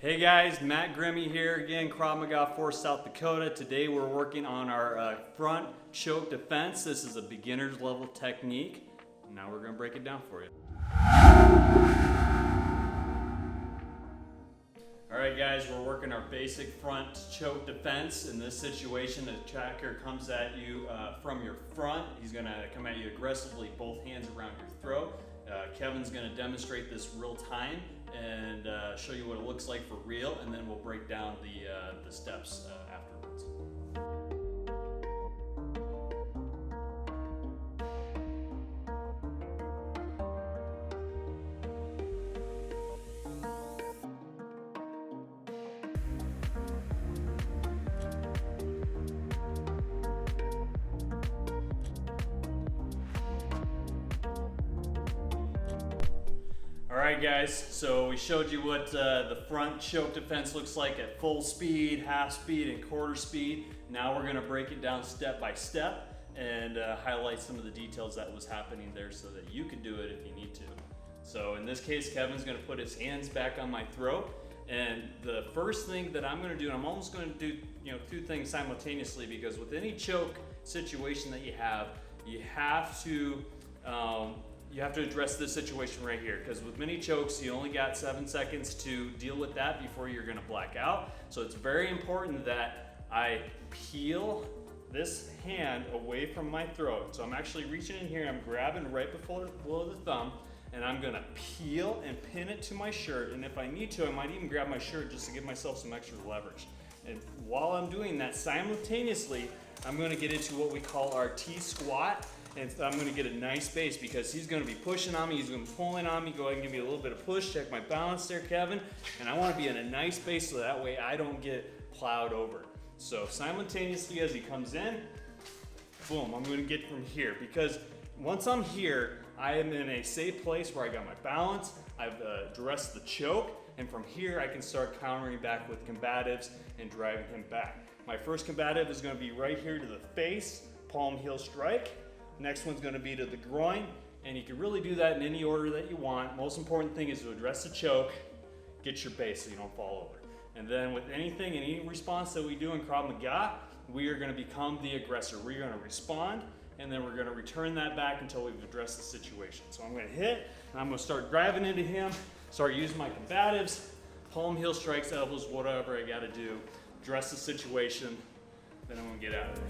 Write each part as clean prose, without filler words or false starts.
Hey guys, Matt Grimmy here again, Krav Maga 4 South Dakota. Today we're working on our front choke defense. This is a beginner's level technique. Now we're going to break it down for you. Alright guys, we're working our basic front choke defense. In this situation, the attacker comes at you from your front. He's going to come at you aggressively, both hands around your throat. Kevin's going to demonstrate this real time and show you what it looks like for real, and then we'll break down the steps afterwards. Alright guys, so we showed you what the front choke defense looks like at full speed, half speed, and quarter speed. Now we're going to break it down step by step and highlight some of the details that was happening there so that you can do it if you need to. So in this case, Kevin's going to put his hands back on my throat, and the first thing that I'm going to do, and I'm almost going to do two things simultaneously, because with any choke situation that you have to address this situation right here, because with many chokes you only got 7 seconds to deal with that before you're going to black out. So it's very important that I peel this hand away from my throat. So I'm actually reaching in here, I'm grabbing right below the thumb, and I'm going to peel and pin it to my shirt, and if I need to I might even grab my shirt just to give myself some extra leverage. And while I'm doing that, simultaneously I'm going to get into what we call our T-squat. And I'm going to get a nice base because he's going to be pushing on me, he's going to be pulling on me. Go ahead and give me a little bit of push, check my balance there, Kevin. And I want to be in a nice base so that way I don't get plowed over. So simultaneously as he comes in, boom, I'm going to get from here, because once I'm here, I am in a safe place where I got my balance, I've addressed the choke, and from here I can start countering back with combatives and driving him back. My first combative is going to be right here to the face, palm heel strike. Next one's going to be to the groin, and you can really do that in any order that you want. Most important thing is to address the choke, get your base so you don't fall over. And then with anything, any response that we do in Krav Maga, we are going to become the aggressor. We're going to respond, and then we're going to return that back until we've addressed the situation. So I'm going to hit, and I'm going to start driving into him, start using my combatives, palm heel strikes, elbows, whatever I got to do, address the situation, then I'm going to get out of there.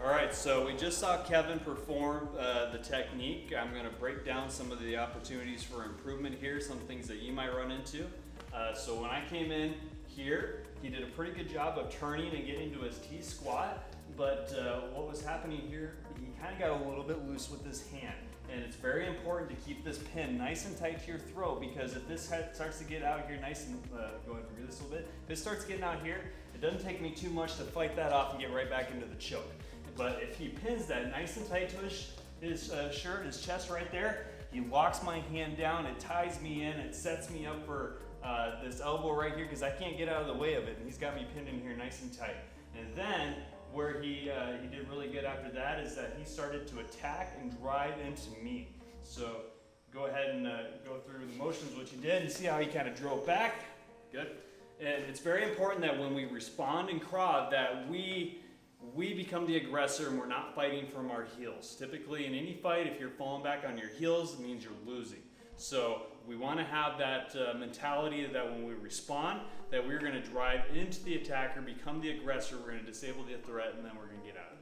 Alright, so we just saw Kevin perform the technique. I'm going to break down some of the opportunities for improvement here, some things that you might run into. So when I came in here, he did a pretty good job of turning and getting to his T-squat, but what was happening here, he kind of got a little bit loose with his hand. And it's very important to keep this pin nice and tight to your throat, because if this starts to get out here nice and, go ahead and review this a little bit, if it starts getting out here, it doesn't take me too much to fight that off and get right back into the choke. But if he pins that nice and tight to his shirt, his chest right there, he locks my hand down, it ties me in, it sets me up for this elbow right here, because I can't get out of the way of it, and he's got me pinned in here nice and tight. And then where he did really good after that is that he started to attack and drive into me. So go ahead and go through the motions which he did, and see how he kind of drove back. Good. And it's very important that when we respond in Krav that we become the aggressor and we're not fighting from our heels. Typically in any fight, if you're falling back on your heels, it means you're losing. So we want to have that mentality that when we respond, that we're going to drive into the attacker, become the aggressor, we're going to disable the threat, and then we're going to get out of it.